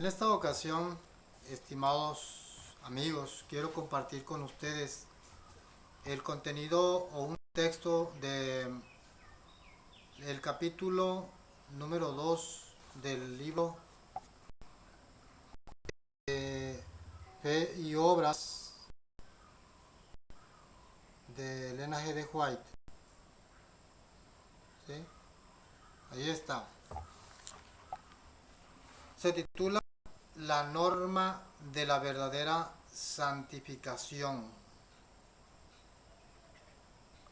En esta ocasión, estimados amigos, quiero compartir con ustedes el contenido o un texto del capítulo número 2 del libro Fe y Obras de Elena G. de White. ¿Sí? Ahí está. Se titula La norma de la verdadera santificación.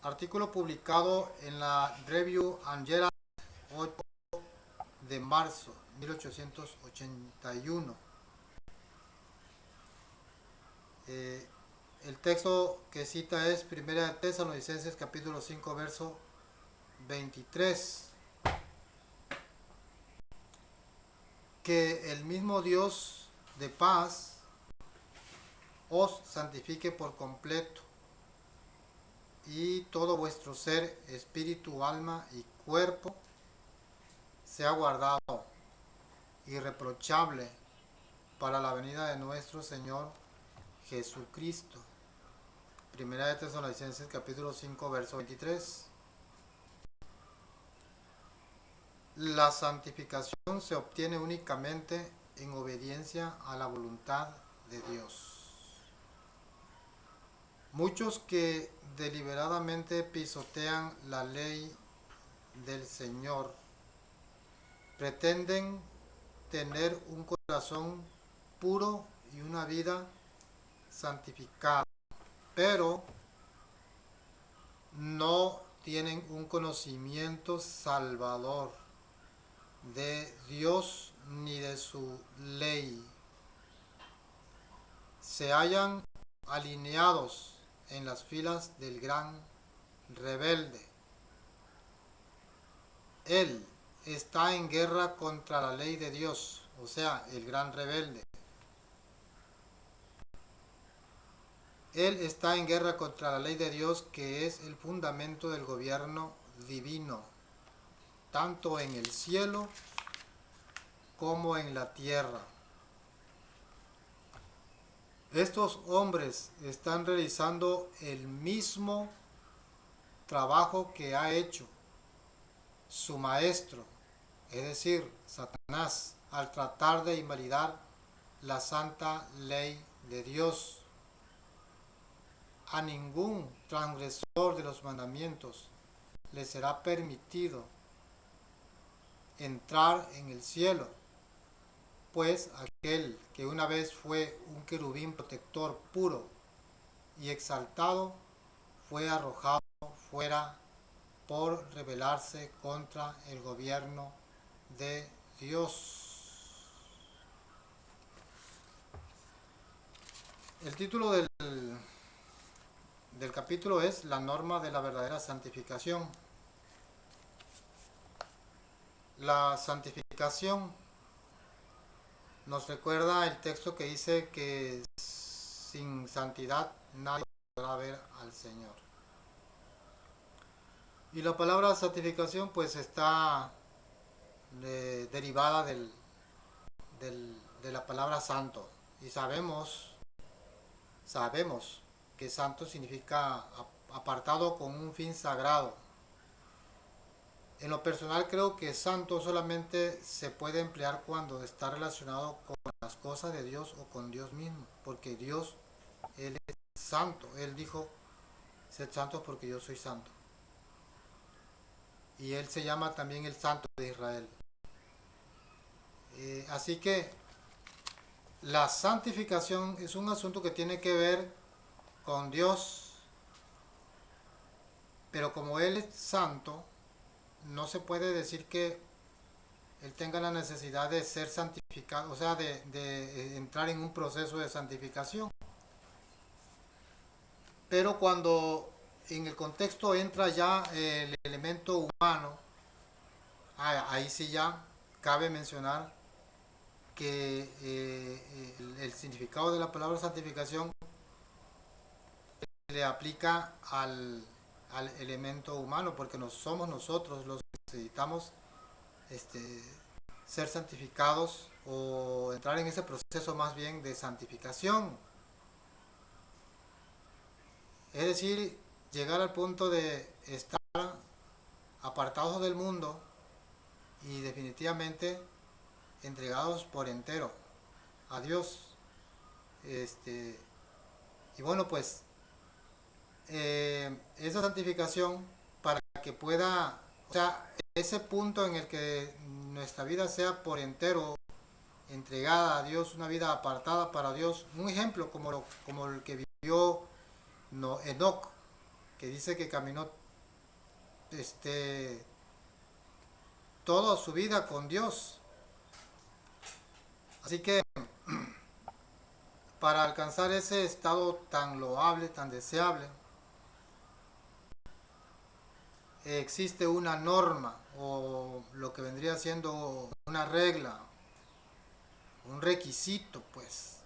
Artículo publicado en la Review and Herald 8 de marzo de 1881. El texto que cita es Primera de Tesalonicenses capítulo 5 verso 23. Que el mismo Dios de paz os santifique por completo, y todo vuestro ser, espíritu, alma y cuerpo sea guardado irreprochable para la venida de nuestro Señor Jesucristo. Primera de Tesalonicenses capítulo 5 verso 23. La santificación se obtiene únicamente en obediencia a la voluntad de Dios. Muchos que deliberadamente pisotean la ley del Señor pretenden tener un corazón puro y una vida santificada, pero no tienen un conocimiento salvador de Dios ni de su ley. Se hallan alineados en las filas del gran rebelde. Él está en guerra contra la ley de Dios, o sea, el gran rebelde. Él está en guerra contra la ley de Dios, que es el fundamento del gobierno divino, tanto en el cielo como en la tierra. Estos hombres están realizando el mismo trabajo que ha hecho su maestro, es decir, Satanás, al tratar de invalidar la santa ley de Dios. A ningún transgresor de los mandamientos le será permitido entrar en el cielo, pues aquel que una vez fue un querubín protector puro y exaltado fue arrojado fuera por rebelarse contra el gobierno de Dios. El título del capítulo es La norma de la verdadera santificación. La santificación nos recuerda el texto que dice que sin santidad nadie podrá ver al Señor. Y la palabra santificación pues está derivada de la palabra santo. Y sabemos que santo significa apartado con un fin sagrado. En lo personal creo que santo solamente se puede emplear cuando está relacionado con las cosas de Dios o con Dios mismo, porque Dios, Él es santo. Él dijo, sed santos porque yo soy santo. Y Él se llama también el Santo de Israel. Así que la santificación es un asunto que tiene que ver con Dios, pero como Él es santo, no se puede decir que Él tenga la necesidad de ser santificado, o sea, de entrar en un proceso de santificación. Pero cuando en el contexto entra ya el elemento humano, ahí sí ya cabe mencionar que el significado de la palabra santificación le aplica al elemento humano, porque no somos nosotros los que necesitamos este, ser santificados o entrar en ese proceso más bien de santificación. Es decir, llegar al punto de estar apartados del mundo y definitivamente entregados por entero a Dios. Y bueno, pues esa santificación para que pueda, o sea, ese punto en el que nuestra vida sea por entero entregada a Dios, una vida apartada para Dios, un ejemplo como el que vivió Enoch, que dice que caminó este, toda su vida con Dios. Así que para alcanzar ese estado tan loable, tan deseable, existe una norma o lo que vendría siendo una regla, un requisito, pues.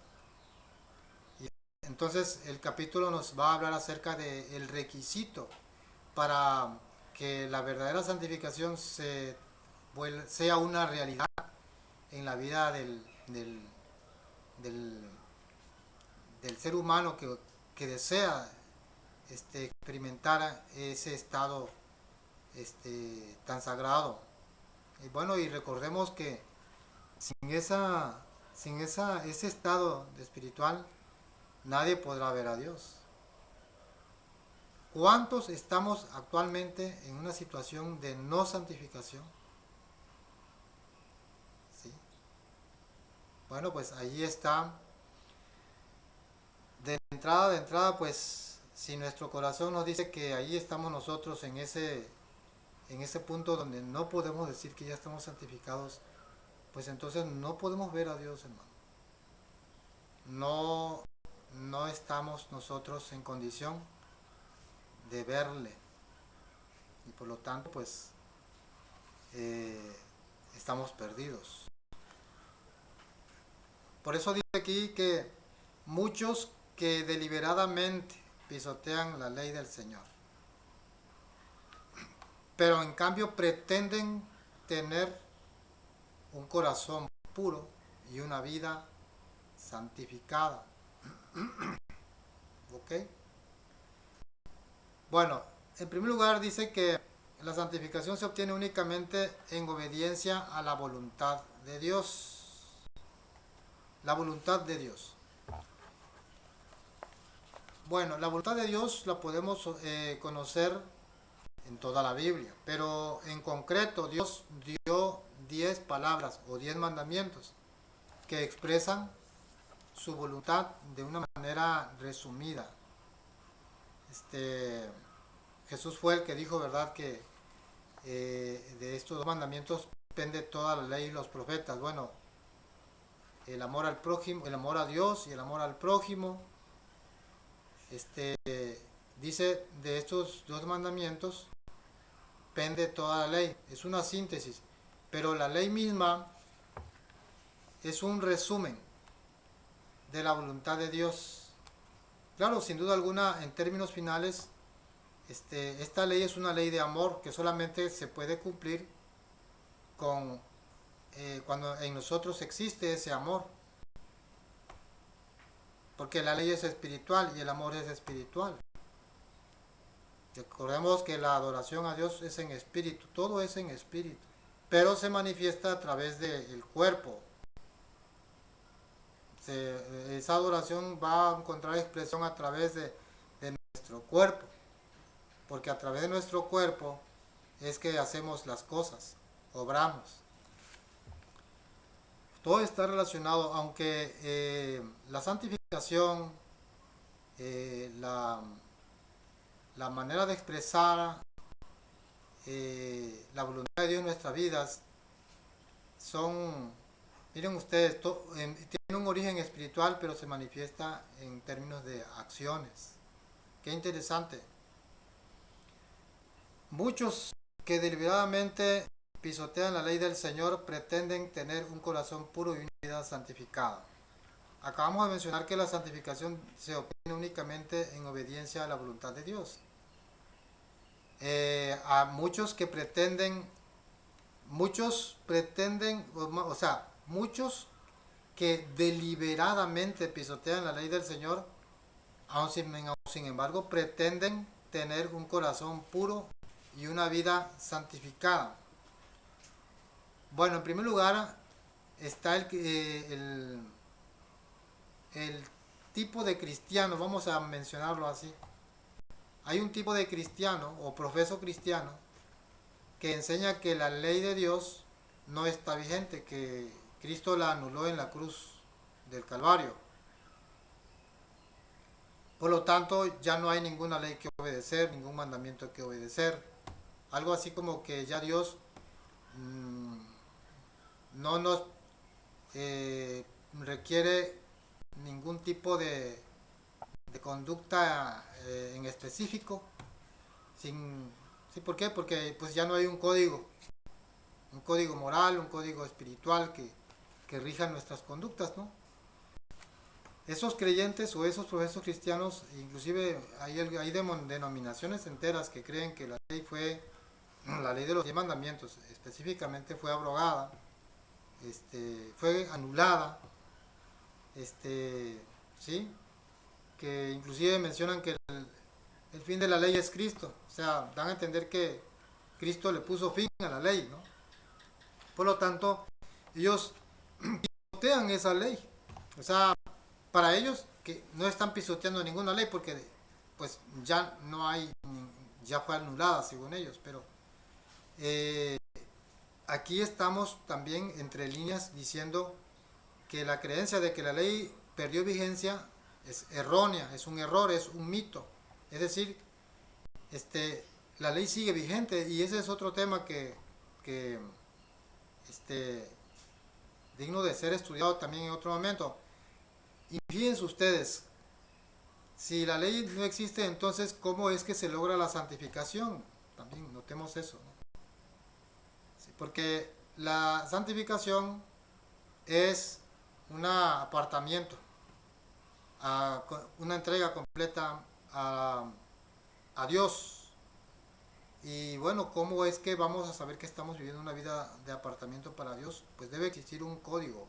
Y entonces el capítulo nos va a hablar acerca del requisito para que la verdadera santificación sea una realidad en la vida del, del ser humano que desea experimentar ese estado tan sagrado. Y bueno, y recordemos que sin ese estado espiritual, nadie podrá ver a Dios. ¿Cuántos estamos actualmente en una situación de no santificación? ¿Sí? Bueno, pues ahí está. De entrada, pues si nuestro corazón nos dice que ahí estamos nosotros en ese punto donde no podemos decir que ya estamos santificados, pues entonces no podemos ver a Dios, hermano. No, no estamos nosotros en condición de verle. Y por lo tanto, pues estamos perdidos. Por eso dice aquí que muchos que deliberadamente pisotean la ley del Señor, pero en cambio pretenden tener un corazón puro y una vida santificada. ¿Ok? Bueno, en primer lugar dice que la santificación se obtiene únicamente en obediencia a la voluntad de Dios. La voluntad de Dios. Bueno, la voluntad de Dios la podemos conocer en toda la Biblia, pero en concreto Dios dio 10 palabras o 10 mandamientos que expresan su voluntad de una manera resumida. Jesús fue el que dijo, ¿verdad?, que de estos dos mandamientos depende toda la ley y los profetas. Bueno, el amor al prójimo, el amor a Dios y el amor al prójimo. Dice de estos dos mandamientos pende toda la ley. Es una síntesis, pero la ley misma es un resumen de la voluntad de Dios. Claro, sin duda alguna, en términos finales, esta ley es una ley de amor que solamente se puede cumplir cuando en nosotros existe ese amor. Porque la ley es espiritual y el amor es espiritual. Recordemos que la adoración a Dios es en espíritu, todo es en espíritu, pero se manifiesta a través del cuerpo. Esa adoración va a encontrar expresión a través de nuestro cuerpo, porque a través de nuestro cuerpo es que hacemos las cosas, obramos. Todo está relacionado, aunque la santificación, la manera de expresar la voluntad de Dios en nuestras vidas miren ustedes, tiene un origen espiritual, pero se manifiesta en términos de acciones. Qué interesante. Muchos que deliberadamente pisotean la ley del Señor pretenden tener un corazón puro y una vida santificada. Acabamos de mencionar que la santificación se obtiene únicamente en obediencia a la voluntad de Dios. A muchos que pretenden muchos pretenden, o sea, muchos que deliberadamente pisotean la ley del Señor, aun sin embargo pretenden tener un corazón puro y una vida santificada. Bueno, en primer lugar está el tipo de cristiano, vamos a mencionarlo así. Hay un tipo de cristiano o profeso cristiano que enseña que la ley de Dios no está vigente, que Cristo la anuló en la cruz del Calvario. Por lo tanto, ya no hay ninguna ley que obedecer, ningún mandamiento que obedecer. Algo así como que ya Dios mmm, no nos requiere ningún tipo de conducta en específico. ¿Sí? ¿Por qué? Porque pues ya no hay un código moral, un código espiritual que rija nuestras conductas, ¿no? Esos creyentes o esos profesos cristianos, inclusive hay denominaciones enteras que creen que la ley fue, la ley de los 10 mandamientos específicamente fue abrogada, fue anulada, ¿sí? Que inclusive mencionan que el fin de la ley es Cristo, o sea, dan a entender que Cristo le puso fin a la ley, ¿no? Por lo tanto, ellos pisotean esa ley, o sea, para ellos que no están pisoteando ninguna ley porque pues ya no hay, ya fue anulada según ellos, pero eh, aquí estamos también entre líneas diciendo que la creencia de que la ley perdió vigencia es errónea, es un error, es un mito. Es decir, la ley sigue vigente y ese es otro tema que digno de ser estudiado también en otro momento. Y fíjense ustedes, si la ley no existe, entonces ¿cómo es que se logra la santificación? También notemos eso, ¿no? Sí, porque la santificación es un apartamiento, una entrega completa a Dios. Y bueno, ¿cómo es que vamos a saber que estamos viviendo una vida de apartamiento para Dios? Pues debe existir un código,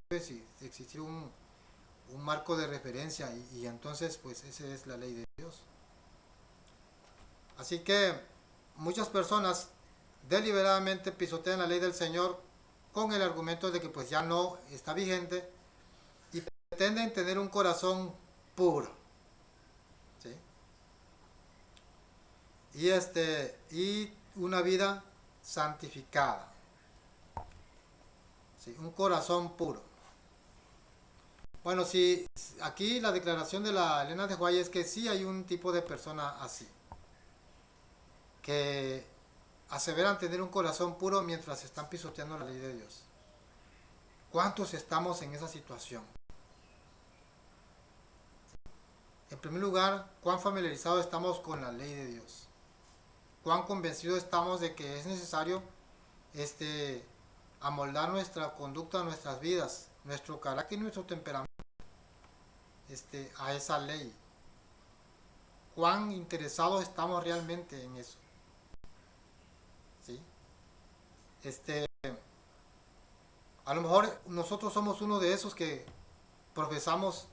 debe existir un marco de referencia y entonces pues esa es la ley de Dios. Así que muchas personas deliberadamente pisotean la ley del Señor con el argumento de que pues ya no está vigente y pretenden tener un corazón puro, ¿sí? Y una vida santificada, ¿sí? Un corazón puro. Bueno, sí, aquí la declaración de la Elena de White es que sí hay un tipo de persona así, que aseveran tener un corazón puro mientras están pisoteando la ley de Dios. ¿Cuántos estamos en esa situación? En primer lugar, ¿cuán familiarizados estamos con la ley de Dios? ¿Cuán convencidos estamos de que es necesario amoldar nuestra conducta, nuestras vidas, nuestro carácter y nuestro temperamento a esa ley? ¿Cuán interesados estamos realmente en eso? ¿Sí? A lo mejor nosotros somos uno de esos que profesamos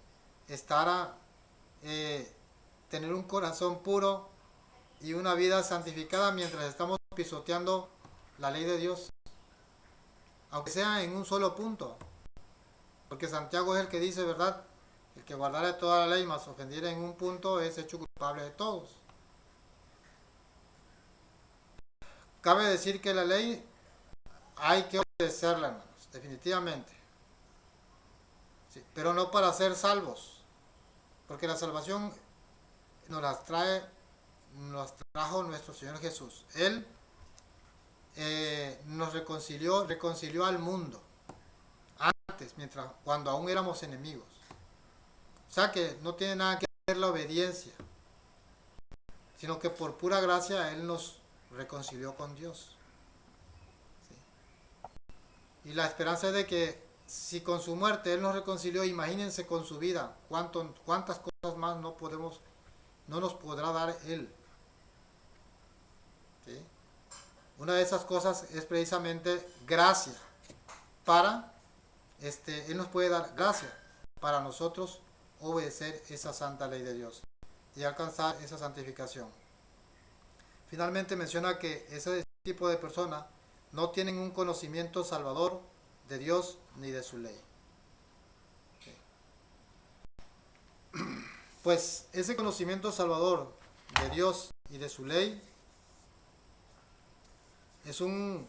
tener un corazón puro y una vida santificada mientras estamos pisoteando la ley de Dios, aunque sea en un solo punto, porque Santiago es el que dice, ¿verdad? El que guardara toda la ley mas ofendiera en un punto es hecho culpable de todos. Cabe decir que la ley hay que obedecerla, hermanos, definitivamente, sí, pero no para ser salvos, porque la salvación nos trajo nuestro Señor Jesús. Él nos reconcilió al mundo antes, cuando aún éramos enemigos. O sea que no tiene nada que ver la obediencia, sino que por pura gracia Él nos reconcilió con Dios. ¿Sí? Y la esperanza es de que si con su muerte Él nos reconcilió, imagínense con su vida, cuántas cosas más no nos podrá dar Él. ¿Sí? Una de esas cosas es precisamente gracia. Él nos puede dar gracia para nosotros obedecer esa santa ley de Dios y alcanzar esa santificación. Finalmente menciona que ese tipo de personas no tienen un conocimiento salvador de Dios ni de su ley. Pues ese conocimiento salvador de Dios y de su ley es un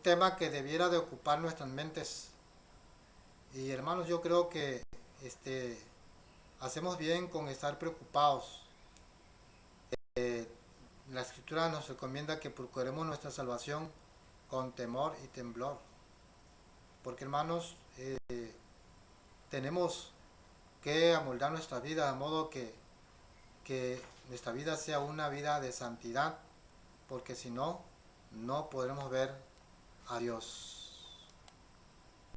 tema que debiera de ocupar nuestras mentes. Y hermanos, yo creo que hacemos bien con estar preocupados. La escritura nos recomienda que procuremos nuestra salvación con temor y temblor. Porque hermanos, tenemos que amoldar nuestra vida de modo que nuestra vida sea una vida de santidad, porque si no, no podremos ver a Dios.